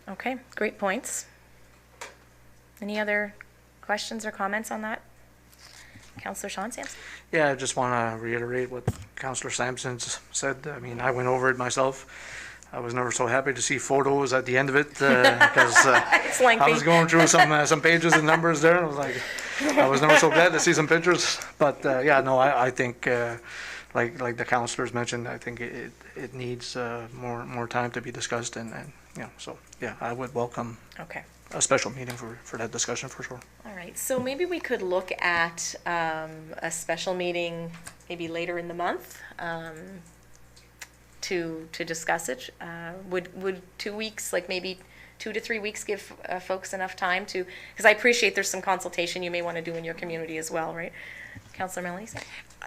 S2: Okay, great points. Any other questions or comments on that? Councillor Sean Sampson?
S5: Yeah, I just want to reiterate what Councillor Sampson said. I mean, I went over it myself. I was never so happy to see photos at the end of it because
S2: It's lengthy.
S5: I was going through some pages and numbers there, and I was like, I was never so glad to see some pictures. But I think like the councillors mentioned, I think it needs more time to be discussed, and so I would welcome a special meeting for that discussion for sure.
S2: All right, so maybe we could look at a special meeting maybe later in the month to discuss it. Would 2 weeks, like maybe 2 to 3 weeks, give folks enough time to, because I appreciate there's some consultation you may want to do in your community as well, right? Councillor Melanie?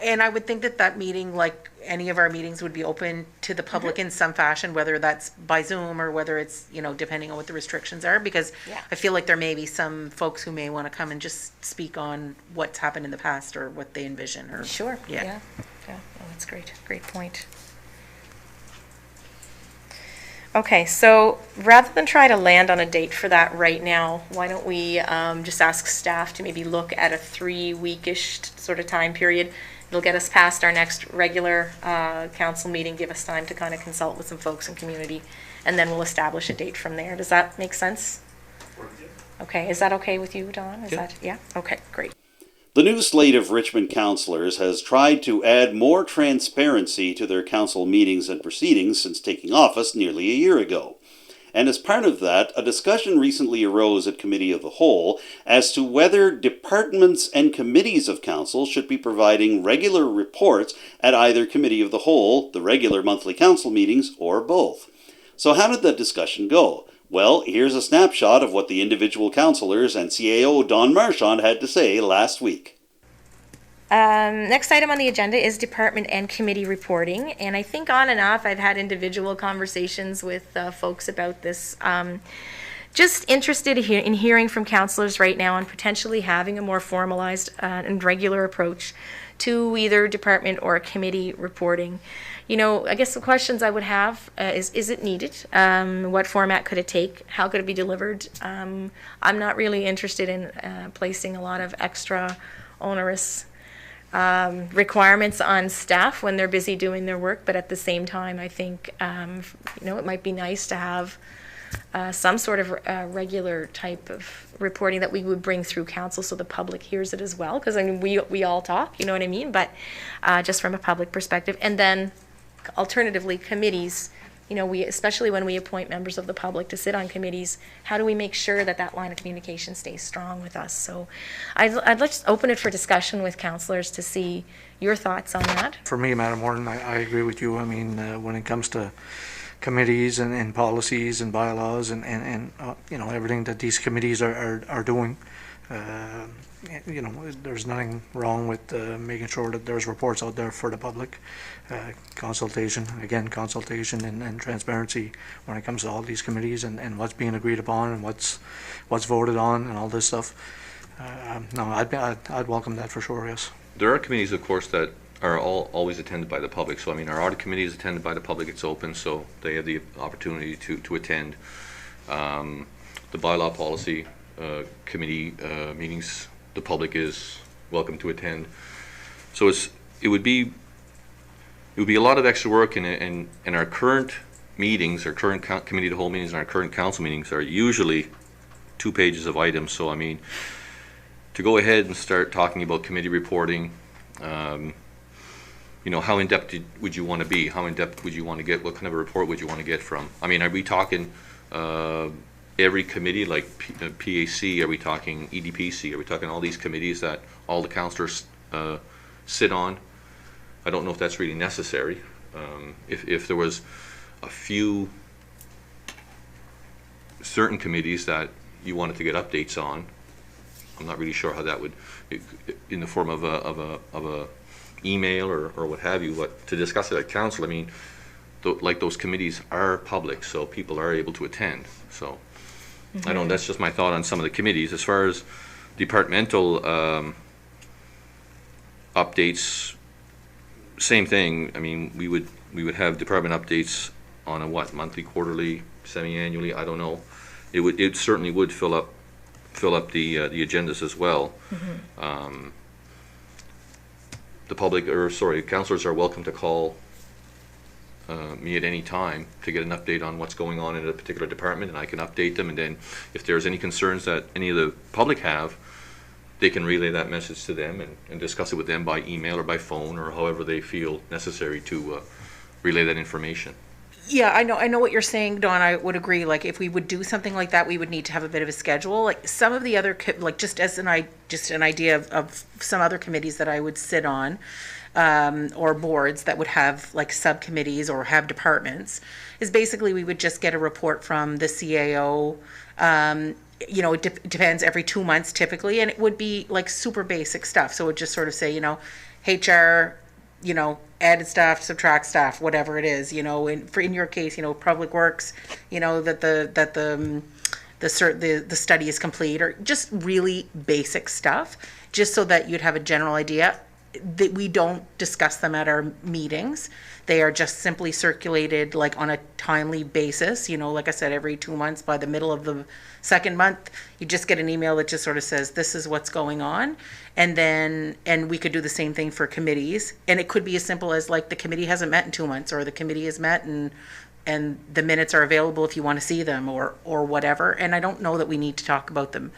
S4: And I would think that meeting, like any of our meetings, would be open to the public in some fashion, whether that's by Zoom or whether it's, depending on what the restrictions are, because I feel like there may be some folks who may want to come and just speak on what's happened in the past or what they envision. Or
S2: Sure, yeah. Oh, that's great. Great point. Okay, so rather than try to land on a date for that right now, why don't we just ask staff to maybe look at a 3-weekish sort of time period? It'll get us past our next regular council meeting, give us time to kind of consult with some folks in community, and then we'll establish a date from there. Does that make sense? Okay, is that okay with you, Don? Is that, yeah? Okay, great.
S1: The new slate of Richmond councillors has tried to add more transparency to their council meetings and proceedings since taking office nearly a year ago. And as part of that, a discussion recently arose at Committee of the Whole as to whether departments and committees of council should be providing regular reports at either Committee of the Whole, the regular monthly council meetings, or both. So how did that discussion go? Well, here's a snapshot of what the individual councillors and CAO Don Marchand had to say last week.
S2: Next item on the agenda is department and committee reporting, and I think on and off I've had individual conversations with folks about this. Just interested in hearing from councillors right now on potentially having a more formalized and regular approach to either department or committee reporting. You know, I guess the questions I would have is it needed? What format could it take? How could it be delivered? I'm not really interested in placing a lot of extra onerous requirements on staff when they're busy doing their work, but at the same time, I think, it might be nice to have some sort of regular type of reporting that we would bring through council so the public hears it as well, because I mean, we all talk, you know what I mean, but just from a public perspective. And then alternatively, committees, we, especially when we appoint members of the public to sit on committees, how do we make sure that that line of communication stays strong with us? So I'd like to open it for discussion with councillors to see your thoughts on that.
S5: For me, Madam Warden, I agree with you. I mean, when it comes to committees and policies and bylaws and everything that these committees are doing, there's nothing wrong with making sure that there's reports out there for the public. Consultation and transparency when it comes to all these committees and what's being agreed upon and what's voted on and all this stuff. No, I'd welcome that for sure, yes.
S7: There are committees, of course, that are always attended by the public. So, I mean, our audit committee is attended by the public. It's open, so they have the opportunity to attend. The bylaw policy committee meetings, the public is welcome to attend. So it would be a lot of extra work, and our current meetings, our current committee of the whole meetings and our current council meetings are usually 2 pages of items. So, I mean, to go ahead and start talking about committee reporting, how in-depth would you want to be? How in-depth would you want to get? What kind of a report would you want to get from? I mean, are we talking every committee, like PAC? Are we talking EDPC? Are we talking all these committees that all the councillors sit on? I don't know if that's really necessary. If there was a few certain committees that you wanted to get updates on, I'm not really sure how that would, in the form of a email or what have you, but to discuss it at council. I mean, like those committees are public, so people are able to attend. So I don't. That's just my thought on some of the committees. As far as departmental updates, same thing. I mean, we would have department updates on a monthly, quarterly, semi-annually. I don't know. It certainly would fill up the agendas as well. Councillors are welcome to call me at any time to get an update on what's going on in a particular department, and I can update them. And then if there's any concerns that any of the public have, they can relay that message to them and discuss it with them by email or by phone or however they feel necessary to relay that information.
S4: Yeah, I know what you're saying, Don. I would agree. Like, if we would do something like that, we would need to have a bit of a schedule. Like some of the other, just an idea of some other committees that I would sit on, or boards that would have like subcommittees or have departments, is basically we would just get a report from the CAO. It depends, every 2 months typically, and it would be like super basic stuff. So it would just sort of say, HR, added staff, subtract staff, whatever it is, in your case, public works, that the study is complete, or just really basic stuff, just so that you'd have a general idea. that we don't discuss them at our meetings. They are just simply circulated like on a timely basis. You know, like I said, every 2 months, by the middle of the second month, you just get an email that just sort of says, this is what's going on. And we could do the same thing for committees. And it could be as simple as like the committee hasn't met in 2 months, or the committee has met and the minutes are available if you want to see them, or whatever. And I don't know that we need to talk about them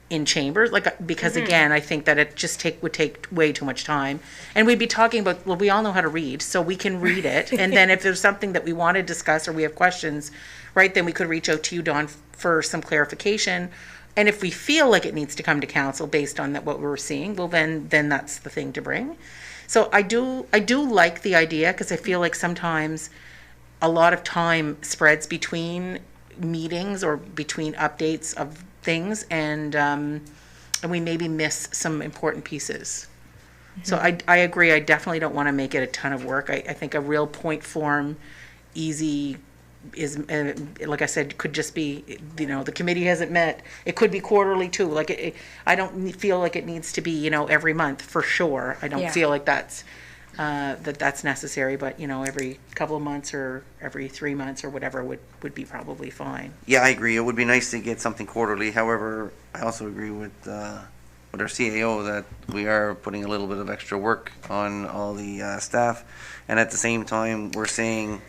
S4: in chambers, like, because again, I think that it just would take way too much time. And we'd be talking about, well, we all know how to read, so we can read it. And then if there's something that we want to discuss or we have questions, right, then we could reach out to you, Dawn, for some clarification. And if we feel like it needs to come to council based on what we're seeing, well, then that's the thing to bring. So I do like the idea, because I feel like sometimes a lot of time spreads between meetings or between updates of things, and we maybe miss some important pieces. So I agree. I definitely don't want to make it a ton of work. I think a real point form, easy is, like I said, could just be, you know, the committee hasn't met. It could be quarterly too. Like I don't feel like it needs to be, you know, every month for sure. I don't feel like that's necessary, but, you know, every couple of months or every 3 months or whatever would be probably fine.
S6: Yeah, I agree. It would be nice to get something quarterly. However, I also agree with our CAO that we are putting a little bit of extra work on all the staff, and at the same time, we're saying,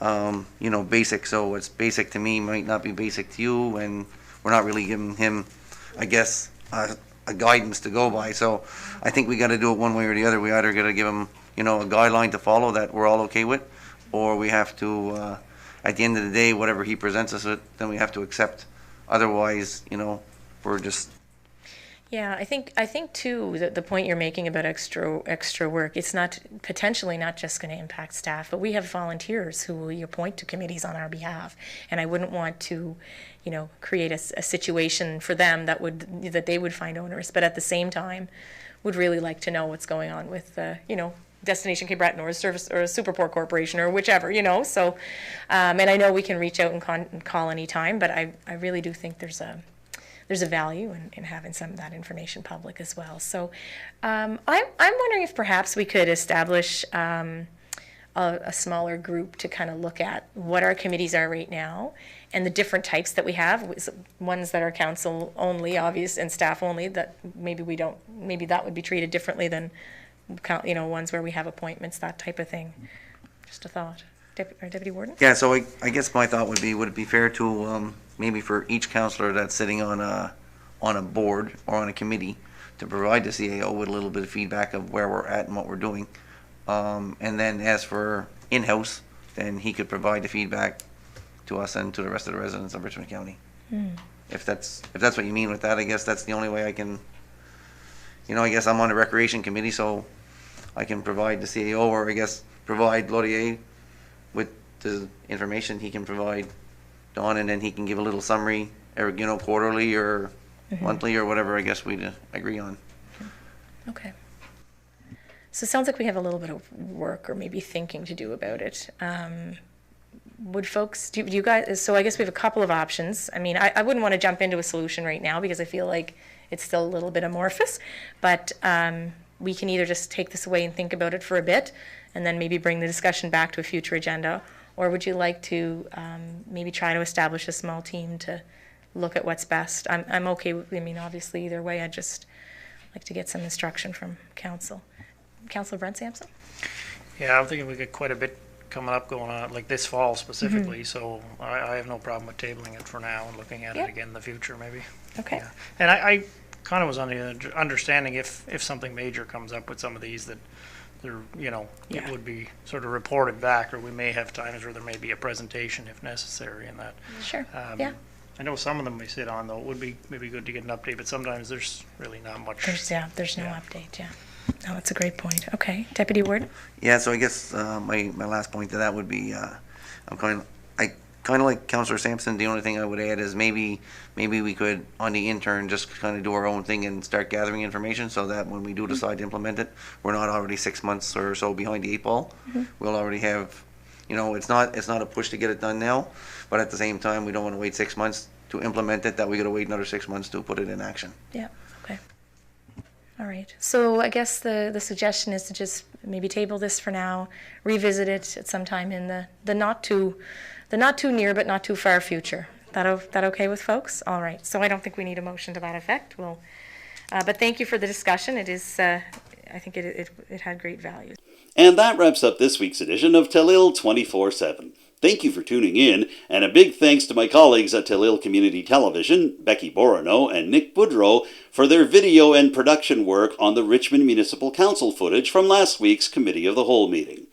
S6: you know, basic. So what's basic to me might not be basic to you, and we're not really giving him, I guess, a guidance to go by. So I think we got to do it one way or the other. We either got to give them, you know, a guideline to follow that we're all okay with, or we have to, at the end of the day, whatever he presents us with, then we have to accept. Otherwise, you know, we're just.
S2: Yeah, I think too that the point you're making about extra work, it's not potentially not just going to impact staff, but we have volunteers who we appoint to committees on our behalf, and I wouldn't want to, you know, create a situation for them that they would find onerous, but at the same time, would really like to know what's going on with you know, Destination Cape Breton or a service or a Superport Corporation or whichever, you know. So, and I know we can reach out and call anytime, but I really do think there's a value in having some of that information public as well. So I'm wondering if perhaps we could establish a smaller group to kind of look at what our committees are right now and the different types that we have, ones that are council only, obvious, and staff only, that maybe that would be treated differently than, you know, ones where we have appointments, that type of thing. Just a thought. Deputy Warden?
S6: Yeah, so I guess my thought would it be fair to maybe for each councillor that's sitting on a board or on a committee to provide the CAO with a little bit of feedback of where we're at and what we're doing, and then as for in-house, then he could provide the feedback to us and to the rest of the residents of Richmond County. If that's what you mean with that, I guess that's the only way I can. You know, I guess I'm on the recreation committee, so I can provide the CAO, or I guess provide Laurier with the information he can provide Dawn, and then he can give a little summary, or, you know, quarterly or monthly or whatever I guess we'd agree on.
S2: Okay. So it sounds like we have a little bit of work or maybe thinking to do about it. Would folks, do you guys, so I guess we have a couple of options. I mean, I wouldn't want to jump into a solution right now because I feel like it's still a little bit amorphous, but we can either just take this away and think about it for a bit and then maybe bring the discussion back to a future agenda, or would you like to maybe try to establish a small team to look at what's best? I'm okay with, I mean, obviously either way, I'd just like to get some instruction from council. Councillor Brent Sampson?
S3: Yeah, I'm thinking we got quite a bit going on, like this fall specifically, so I have no problem with tabling it for now and looking at it again in the future maybe.
S2: Okay.
S3: Yeah. And I kind of was on the understanding if something major comes up with some of these that there, you know, it would be sort of reported back, or we may have times where there may be a presentation if necessary in that.
S2: Sure,
S3: I know some of them we sit on though, it would be maybe good to get an update, but sometimes there's really not much.
S2: There's no update, No, that's a great point. Okay, Deputy Warden?
S6: Yeah, so I guess my last point to that would be I kind of like Councillor Sampson. The only thing I would add is maybe we could, on the intern, just kind of do our own thing and start gathering information so that when we do decide to implement it, we're not already 6 months or so behind the 8 ball. We'll already have, you know, it's not a push to get it done now, but at the same time, we don't want to wait 6 months to implement it, that we got to wait another 6 months to put it in action.
S2: Yeah, okay. All right. So I guess the suggestion is to just maybe table this for now, revisit it at some time in the not too near but not too far future. That okay with folks? All right. So I don't think we need a motion to that effect. We'll, but thank you for the discussion. It is, I think it had great value.
S1: And that wraps up this week's edition of Telile 24/7. Thank you for tuning in, and a big thanks to my colleagues at Telile Community Television, Becky Bourinot and Nick Boudreau, for their video and production work on the Richmond Municipal Council footage from last week's Committee of the Whole meeting.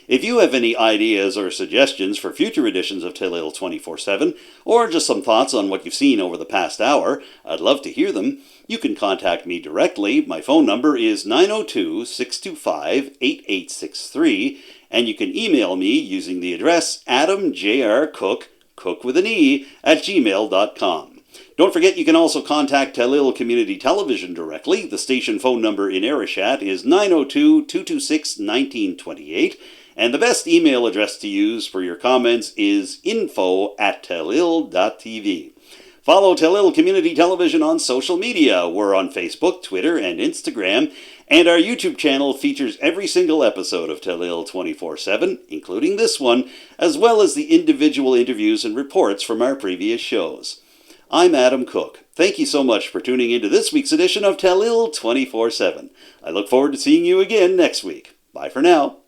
S1: If you have any ideas or suggestions for future editions of Telile 24/7, or just some thoughts on what you've seen over the past hour, I'd love to hear them. You can contact me directly. My phone number is 902-625-8863, and you can email me using the address adamjrcook, cook with an E, @gmail.com. Don't forget you can also contact Telile Community Television directly. The station phone number in Arishat is 902-226-1928. And the best email address to use for your comments is info@telile.tv. Follow Telile Community Television on social media. We're on Facebook, Twitter, and Instagram. And our YouTube channel features every single episode of Telile 24/7, including this one, as well as the individual interviews and reports from our previous shows. I'm Adam Cook. Thank you so much for tuning into this week's edition of Telile 24/7. I look forward to seeing you again next week. Bye for now.